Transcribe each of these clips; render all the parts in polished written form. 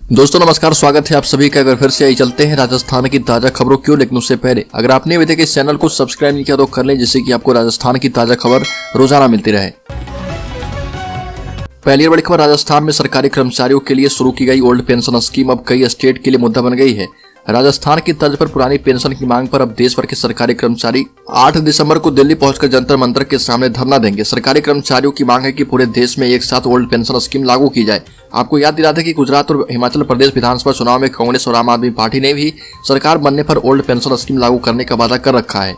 दोस्तों नमस्कार, स्वागत है आप सभी का। अगर फिर से आई चलते हैं राजस्थान की ताजा खबरों क्यों, लेकिन उससे पहले अगर आपने अभी तक इस चैनल को सब्सक्राइब नहीं किया तो कर लें, जिससे कि आपको राजस्थान की ताजा खबर रोजाना मिलती रहे। पहली बड़ी खबर, राजस्थान में सरकारी कर्मचारियों के लिए शुरू की गई ओल्ड पेंशन स्कीम अब कई स्टेट के लिए मुद्दा बन गई है। राजस्थान की तर्ज पर पुरानी पेंशन की मांग पर अब देश भर के सरकारी कर्मचारी 8 दिसंबर को दिल्ली पहुंचकर जंतर मंतर के सामने धरना देंगे। सरकारी कर्मचारियों की मांग है कि पूरे देश में एक साथ ओल्ड पेंशन स्कीम लागू की जाए। आपको याद दिला दें कि गुजरात और हिमाचल प्रदेश विधानसभा चुनाव में कांग्रेस और आम आदमी पार्टी ने भी सरकार बनने पर ओल्ड पेंशन स्कीम लागू करने का वादा कर रखा है।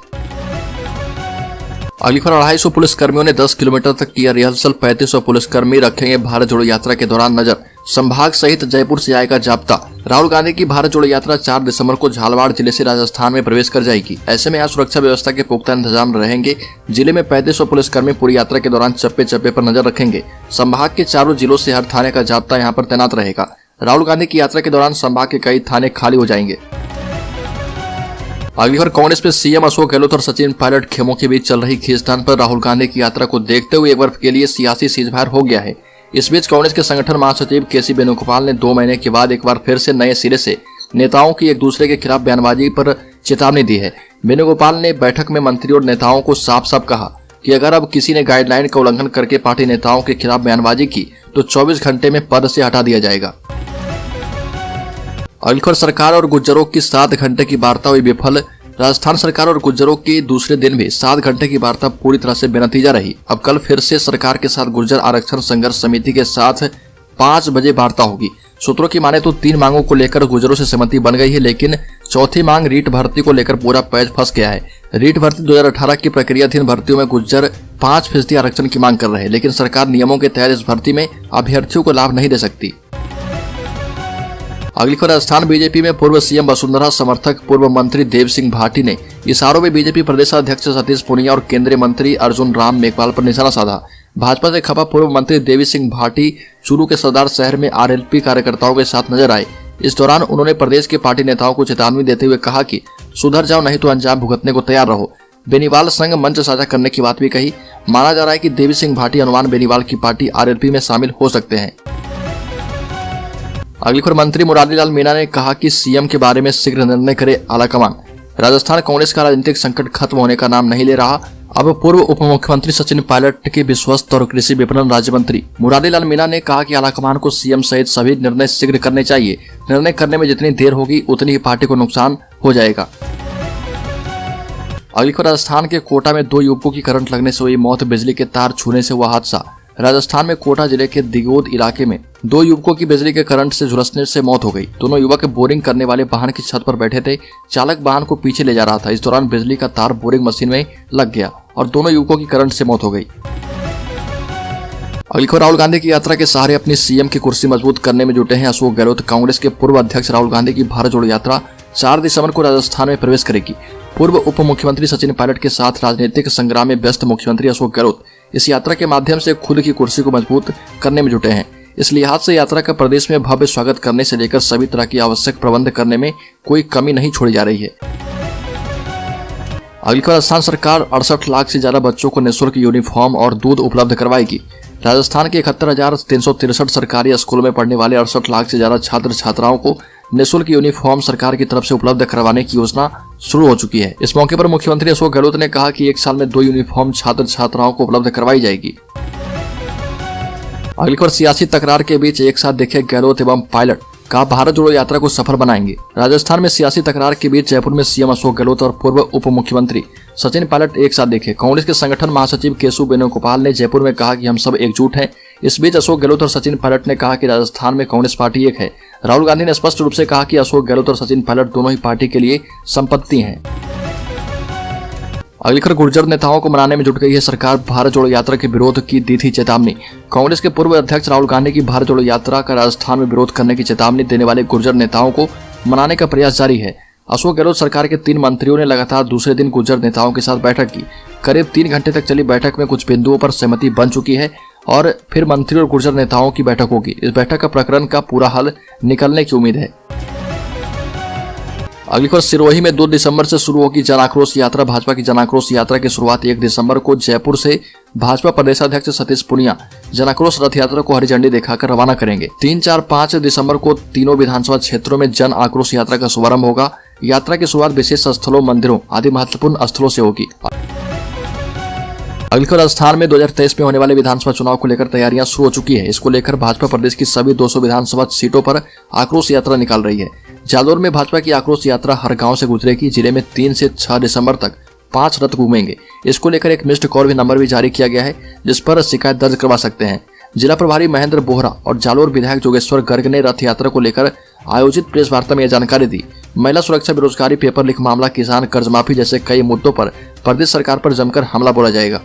अगली खबर, 250 पुलिस कर्मियों ने 10 किलोमीटर तक किया रिहर्सल। 3500 पुलिसकर्मी रखेंगे भारत जोड़ो यात्रा के दौरान नजर। संभाग सहित जयपुर से आएगा जाब्ता। राहुल गांधी की भारत जोड़ो यात्रा 4 दिसंबर को झालावाड़ जिले से राजस्थान में प्रवेश कर जाएगी। ऐसे में यहाँ सुरक्षा व्यवस्था के पुख्ता इंतजाम रहेंगे। जिले में 3500 पुलिसकर्मी पूरी यात्रा के दौरान चप्पे चप्पे पर नजर रखेंगे। संभाग के चारों जिलों से हर थाने का जाब्ता यहाँ पर तैनात रहेगा। राहुल गांधी की यात्रा के दौरान संभाग के कई थाने खाली हो जाएंगे। अगली खबर, कांग्रेस में सीएम अशोक गहलोत और सचिन पायलट खेमों के बीच चल रही खींचतान पर राहुल गांधी की यात्रा को देखते हुए एक बार के लिए सियासी सीजफायर हो गया है। इस बीच कांग्रेस के संगठन महासचिव केसी वेणुगोपाल ने 2 महीने के बाद एक बार फिर से नए सिरे से नेताओं की एक दूसरे के खिलाफ बयानबाजी पर चेतावनी दी है। वेणुगोपाल ने बैठक में मंत्री और नेताओं को साफ साफ कहा कि अगर अब किसी ने गाइडलाइन का उल्लंघन करके पार्टी नेताओं के खिलाफ बयानबाजी की तो 24 घंटे में पद से हटा दिया जाएगा। अगली खबर, सरकार और गुज्जरों की 7 घंटे की वार्ता हुई विफल। राजस्थान सरकार और गुज्जरों की दूसरे दिन भी 7 घंटे की वार्ता पूरी तरह से बेनतीजा रही। अब कल फिर से सरकार के साथ गुर्जर आरक्षण संघर्ष समिति के साथ 5 बजे वार्ता होगी। सूत्रों की माने तो 3 मांगों को लेकर गुज्जरों से सहमति बन गई है, लेकिन चौथी मांग रीट भर्ती को लेकर पूरा पैच फंस गया है। रीट भर्ती 2018 की प्रक्रियाधीन भर्तियों में गुज्जर 5% आरक्षण की मांग कर रहे हैं, लेकिन सरकार नियमों के तहत इस भर्ती में अभ्यर्थियों को लाभ नहीं दे सकती। अगली खबर, राजस्थान बीजेपी में पूर्व सीएम वसुंधरा समर्थक पूर्व मंत्री देव सिंह भाटी ने इशारों में बीजेपी प्रदेशाध्यक्ष सतीश पूनिया और केंद्रीय मंत्री अर्जुन राम मेघवाल पर निशाना साधा। भाजपा से खफा पूर्व मंत्री देवी सिंह भाटी चूरू के सरदार शहर में आरएलपी कार्यकर्ताओं के साथ नजर आए। इस दौरान उन्होंने प्रदेश के पार्टी नेताओं को चेतावनी देते हुए कहा कि सुधर जाओ, नहीं तो अंजाम भुगतने को तैयार रहो। बेनीवाल संग मंच साझा करने की बात भी कही। माना जा रहा है कि देवी सिंह भाटी अनुमान बेनीवाल की पार्टी आरएलपी में शामिल हो सकते हैं। अगली खबर, मंत्री मुरारी लाल मीणा ने कहा कि सीएम के बारे में शीघ्र निर्णय करे आलाकमान। राजस्थान कांग्रेस का राजनीतिक संकट खत्म होने का नाम नहीं ले रहा। अब पूर्व उप मुख्यमंत्री सचिन पायलट के विश्वस्त और कृषि विपणन राज्य मंत्री मुरारी लाल मीणा ने कहा कि आलाकमान को सीएम सहित सभी निर्णय शीघ्र करने चाहिए। निर्णय करने में जितनी देर होगी उतनी ही पार्टी को नुकसान हो जाएगा। अगली खबर, राजस्थान के कोटा में 2 युवकों की करंट लगने से हुई मौत। बिजली के तार छूने से हुआ हादसा। राजस्थान में कोटा जिले के दिगोद इलाके में 2 युवकों की बिजली के करंट से झुलसने से मौत हो गई। दोनों युवक बोरिंग करने वाले वाहन की छत पर बैठे थे। चालक वाहन को पीछे ले जा रहा था। इस दौरान बिजली का तार बोरिंग मशीन में लग गया और दोनों युवकों की करंट से मौत हो गई। अगली खबर, राहुल गांधी की यात्रा के सहारे अपनी सीएम की कुर्सी मजबूत करने में जुटे हैं अशोक गहलोत। कांग्रेस के पूर्व अध्यक्ष राहुल गांधी की भारत जोड़ो यात्रा 4 दिसंबर को राजस्थान में प्रवेश करेगी। पूर्व उप मुख्यमंत्री सचिन पायलट के साथ राजनीतिक संग्राम में व्यस्त मुख्यमंत्री अशोक गहलोत इस यात्रा के माध्यम से खुद की कुर्सी को मजबूत करने में जुटे हैं। इस लिहाज से यात्रा का प्रदेश में भव्य स्वागत करने से लेकर सभी तरह की आवश्यक प्रबंध करने में कोई कमी नहीं छोड़ी जा रही है। अगली खबर, राजस्थान सरकार 68 लाख से ज्यादा बच्चों को निःशुल्क यूनिफॉर्म और दूध उपलब्ध करवाएगी। राजस्थान के 71,363 सरकारी स्कूलों में पढ़ने वाले 68 लाख से ज्यादा छात्र छात्राओं को निःशुल्क यूनिफॉर्म सरकार की तरफ से उपलब्ध करवाने की योजना शुरू हो चुकी है। इस मौके पर मुख्यमंत्री अशोक गहलोत ने कहा कि 1 साल में 2 यूनिफॉर्म छात्र छात्राओं को उपलब्ध करवाई जाएगी। अगली खबर, सियासी तकरार के बीच एक साथ देखे गहलोत एवं पायलट का भारत जोड़ो यात्रा को सफल बनाएंगे। राजस्थान में सियासी तकरार के बीच जयपुर में सीएम अशोक गहलोत और पूर्व उप मुख्यमंत्री सचिन पायलट एक साथ देखे। कांग्रेस के संगठन महासचिव केशव वेणुगोपाल ने जयपुर में कहा कि हम सब एकजुट हैं। इस बीच अशोक गहलोत और सचिन पायलट ने कहा कि राजस्थान में कांग्रेस पार्टी एक है। राहुल गांधी ने स्पष्ट रूप से कहा कि अशोक गहलोत और सचिन पायलट दोनों ही पार्टी के लिए संपत्ति हैं। अगली खबर, गुर्जर नेताओं को मनाने में जुट गई है सरकार। भारत जोड़ो यात्रा के विरोध की दी थी चेतावनी। कांग्रेस के पूर्व अध्यक्ष राहुल गांधी की भारत जोड़ो यात्रा का राजस्थान में विरोध करने की चेतावनी देने वाले गुर्जर नेताओं को मनाने का प्रयास जारी है। अशोक गहलोत सरकार के 3 मंत्रियों ने लगातार दूसरे दिन गुर्जर नेताओं के साथ बैठक की। करीब 3 घंटे तक चली बैठक में कुछ बिंदुओं पर सहमति बन चुकी है और फिर मंत्री और गुर्जर नेताओं की बैठक होगी। इस बैठक का प्रकरण का पूरा हल निकलने की उम्मीद है। अगली खबर, सिरोही में 2 दिसंबर से शुरू होगी जन आक्रोश यात्रा। भाजपा की जन आक्रोश यात्रा की शुरुआत 1 दिसंबर को जयपुर से भाजपा प्रदेशाध्यक्ष सतीश पूनिया जन आक्रोश रथ यात्रा को हरी झंडी दिखाकर रवाना करेंगे। 3, 4, 5 दिसंबर को तीनों विधानसभा क्षेत्रों में जन आक्रोश यात्रा का शुभारंभ होगा। यात्रा की शुरुआत विशेष स्थलों, मंदिरों आदि महत्वपूर्ण स्थलों से होगी। अगली खबर, राजस्थान में 2023 में होने वाले विधानसभा चुनाव को लेकर तैयारियां शुरू हो चुकी है। इसको लेकर भाजपा प्रदेश की सभी 200 विधानसभा सीटों पर आक्रोश यात्रा निकाल रही है। जालोर में भाजपा की आक्रोश यात्रा हर गांव से गुजरेगी। जिले में 3 से 6 दिसंबर तक 5 रथ घूमेंगे। इसको लेकर एक मिस्ड कॉल भी नंबर भी जारी किया गया है, जिस पर शिकायत दर्ज करवा सकते हैं। जिला प्रभारी महेंद्र बोहरा और जालोर विधायक जोगेश्वर गर्ग ने रथ यात्रा को लेकर आयोजित प्रेस वार्ता में यह जानकारी दी। महिला सुरक्षा, बेरोजगारी, पेपर लीक मामला, किसान कर्ज माफी जैसे कई मुद्दों पर प्रदेश सरकार पर जमकर हमला बोला जाएगा।